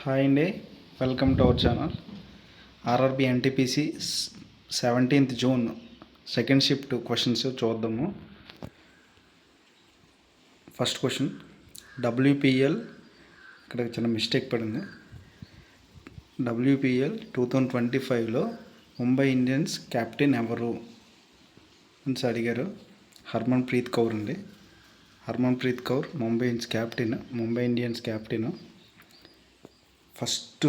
Hi అండి, welcome to our channel. RRB NTPC 17th June second shift questions చూద్దాము. First question, WPL ఇక్కడ చిన్న mistake పడింది. WPL 2025లో ముంబై ఇండియన్స్ కెప్టెన్ ఎవరు అని అడిగారు. హర్మన్ప్రీత్ కౌర్ అండి. Harmanpreet Kaur Mumbai Indians captain. First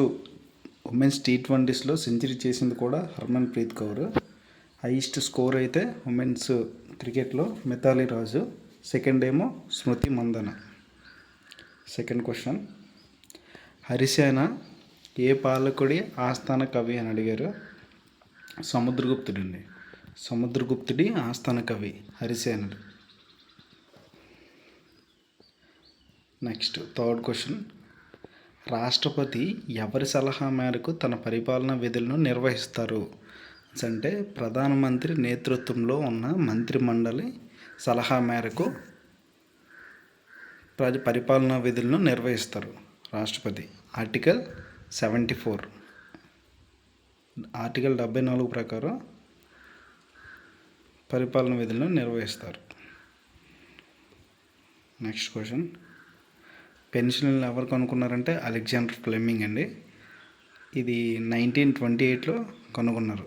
women's T20స్లో సెంచరీ చేసింది కూడా హర్మన్ప్రీత్ కౌర్. హైయెస్ట్ స్కోర్ అయితే ఉమెన్స్ క్రికెట్లో మిథాలీ రాజు, సెకండ్ ఏమో స్మృతి మందన. సెకండ్ క్వశ్చన్, హరిసేన ఏ పాలకుడి ఆస్థాన కవి అని అడిగారు. సముద్రగుప్తుడు అండి. సముద్రగుప్తుడి ఆస్థాన కవి హరిసేనుడు. నెక్స్ట్ థర్డ్ క్వశ్చన్, రాష్ట్రపతి ఎవరి సలహా మేరకు తన పరిపాలనా విధులను నిర్వహిస్తారు అంటే ప్రధానమంత్రి నేతృత్వంలో ఉన్న మంత్రిమండలి సలహా మేరకు పరిపాలనా విధులను నిర్వహిస్తారు రాష్ట్రపతి. ఆర్టికల్ 74, ఆర్టికల్ 74 ప్రకారం పరిపాలనా విధులను నిర్వహిస్తారు. నెక్స్ట్ క్వశ్చన్, పెన్సిల్ని ఎవరు కనుక్కున్నారంటే అలెగ్జాండర్ ఫ్లెమింగ్ అండి. ఇది 1928లో కనుగొన్నారు.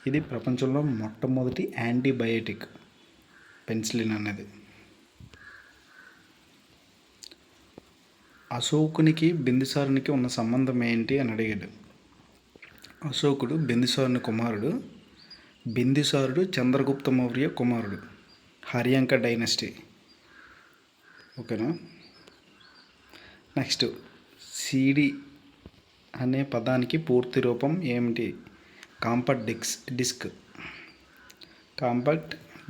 ఇది ప్రపంచంలో మొట్టమొదటి యాంటీబయాటిక్ పెన్సిలిన్ అనేది. అశోకునికి బిందుసారునికి ఉన్న సంబంధం ఏంటి అని అడిగాడు. అశోకుడు బిందుసారుని కుమారుడు. బిందుసారుడు చంద్రగుప్త మౌర్య కుమారుడు. హర్యాంక డైనస్టీ. ఓకేనా. నెక్స్ట్, సిడి అనే పదానికి పూర్తి రూపం ఏమిటి. Compact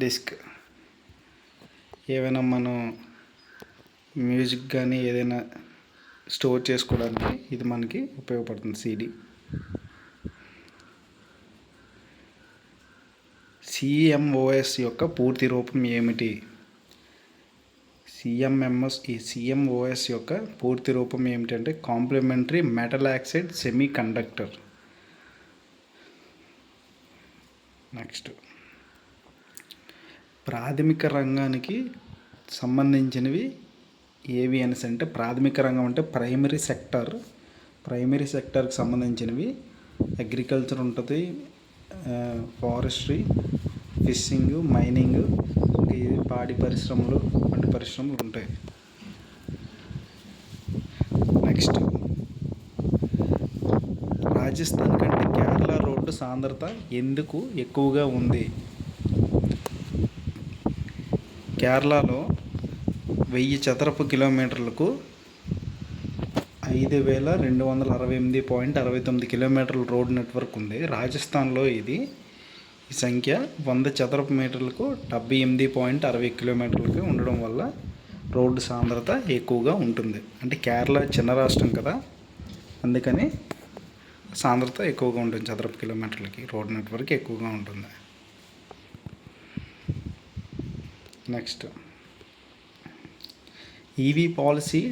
disc. ఏవైనా మనం మ్యూజిక్ కానీ ఏదైనా స్టోర్ చేసుకోవడానికి ఇది మనకి ఉపయోగపడుతుంది సిడి. సిఎంఓఎస్ యొక్క పూర్తి రూపం ఏమిటి. సిఎంఓఎస్ యొక్క పూర్తి రూపం ఏమిటంటే complementary metal oxide semi conductor. Next, ప్రాథమిక రంగానికి సంబంధించినవి ఏవి అనేసి అంటే ప్రాథమిక రంగం అంటే ప్రైమరీ సెక్టర్కి సంబంధించినవి అగ్రికల్చర్ ఉంటుంది, ఫారెస్ట్రీ, ఫిషింగ్, మైనింగ్, పాడి పరిశ్రమలు వంటి పరిశ్రమలు ఉంటాయి. నెక్స్ట్, రాజస్థాన్ కంటే కేరళ రోడ్డు సాంద్రత ఎందుకు ఎక్కువగా ఉంది. కేరళలో 1000 చదరపు కిలోమీటర్లకు 5268.69 కిలోమీటర్ల రోడ్ నెట్వర్క్ ఉంది. రాజస్థాన్లో ఈ సంఖ్య 100 చదరపు మీటర్లకు 78.60 కిలోమీటర్లకి ఉండడం వల్ల రోడ్డు సాంద్రత ఎక్కువగా ఉంటుంది. అంటే కేరళ చిన్న రాష్ట్రం కదా, అందుకని సాంద్రత ఎక్కువగా ఉంటుంది. చదరపు కిలోమీటర్లకి రోడ్ నెట్వర్క్ ఎక్కువగా ఉంటుంది. నెక్స్ట్, ఈవీ పాలసీ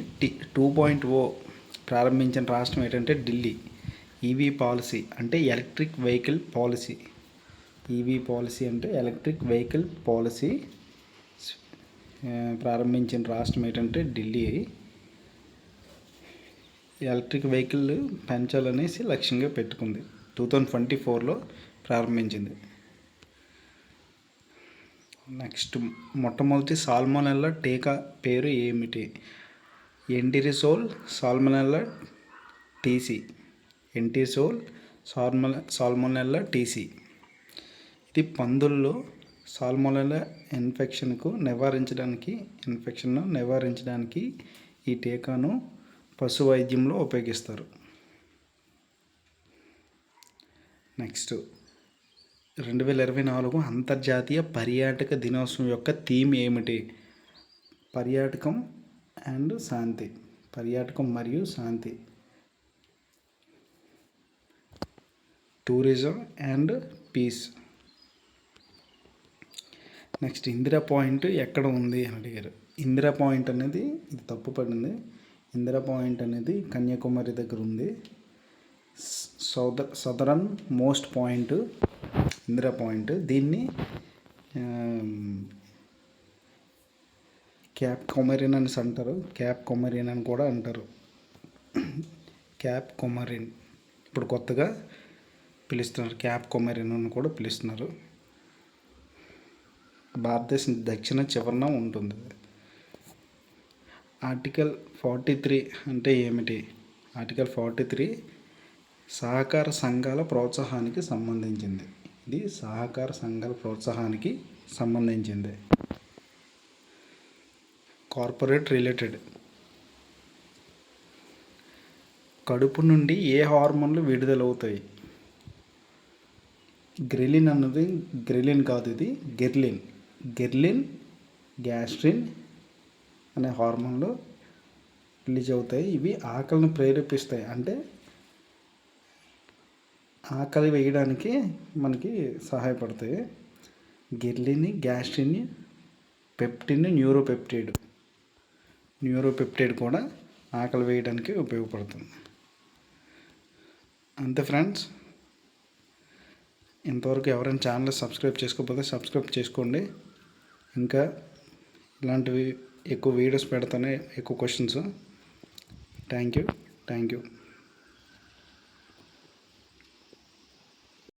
2.0 ప్రారంభించిన రాష్ట్రం ఏంటంటే ఢిల్లీ. ఈవీ పాలసీ అంటే electric vehicle policy. EV policy అంటే ఎలక్ట్రిక్ వెహికల్ పాలసీ ప్రారంభించిన రాష్ట్రం ఏంటంటే ఢిల్లీ. ఎలక్ట్రిక్ వెహికల్ పెంచాలనేసి లక్ష్యంగా పెట్టుకుంది. 2024లో ప్రారంభించింది. నెక్స్ట్, మొట్టమొదటి సాల్మొనెల్లా టీకా పేరు ఏమిటి. ఎంటిరిసోల్ సాల్మొనెల్లా టీసీ. Salmonella TC. ఇది పందుల్లో సాల్మొనెల్లా ఇన్ఫెక్షన్ను నివారించడానికి ఈ టీకాను పశు వైద్యంలో ఉపయోగిస్తారు. నెక్స్ట్, 2024 అంతర్జాతీయ పర్యాటక దినోత్సవం యొక్క థీమ్ ఏమిటి. పర్యాటకం మరియు శాంతి. Tourism and peace. Next, Indira point ఎక్కడ ఉంది అని అడిగారు. ఇందిరా పాయింట్ అనేది ఇది తప్పు పడింది. ఇందిరా పాయింట్ అనేది కన్యాకుమారి దగ్గర ఉంది. Southern most point Indira point. దీన్ని క్యాప్ కొమరిన్ అని అంటారు, క్యాప్ కొమరిన్ అని కూడా అంటారు. క్యాప్ కొమరిన్ ఇప్పుడు కొత్తగా పిలుస్తున్నారు, క్యాప్ కొమరిన్ అని కూడా పిలుస్తున్నారు. భారతదేశం దక్షిణ చివరన ఉంటుంది. ఆర్టికల్ 43 అంటే ఏమిటి? ఆర్టికల్ 43 సహకార సంఘాల ప్రోత్సాహానికి సంబంధించింది. ఇది సహకార సంఘాల ప్రోత్సాహానికి సంబంధించింది. Corporate related. కడుపు నుండి ఏ హార్మోన్లు విడుదలవుతాయి? గ్రెలిన్ అన్నది గ్రెలిన్ కాదు, ఇది గెర్లిన్. గెర్లిన్, గ్యాస్ట్రిన్ అనే హార్మోన్లు రిలీజ్ అవుతాయి. ఇవి ఆకలిని ప్రేరేపిస్తాయి, అంటే ఆకలి వేయడానికి మనకి సహాయపడతాయి. గెర్లిన్, గ్యాస్ట్రిన్, పెప్టిన్, న్యూరోపెప్టైడ్ కూడా ఆకలి వేయడానికి ఉపయోగపడుతుంది. అంతే ఫ్రెండ్స్, ఇంతవరకు ఎవరైనా ఛానల్ సబ్స్క్రైబ్ చేసుకోకపోతే సబ్స్క్రైబ్ చేసుకోండి. ఇంకా ఇలాంటివి ఎక్కువ వీడియోస్ పెడతానే, ఎక్కువ క్వశ్చన్స్. Thank you.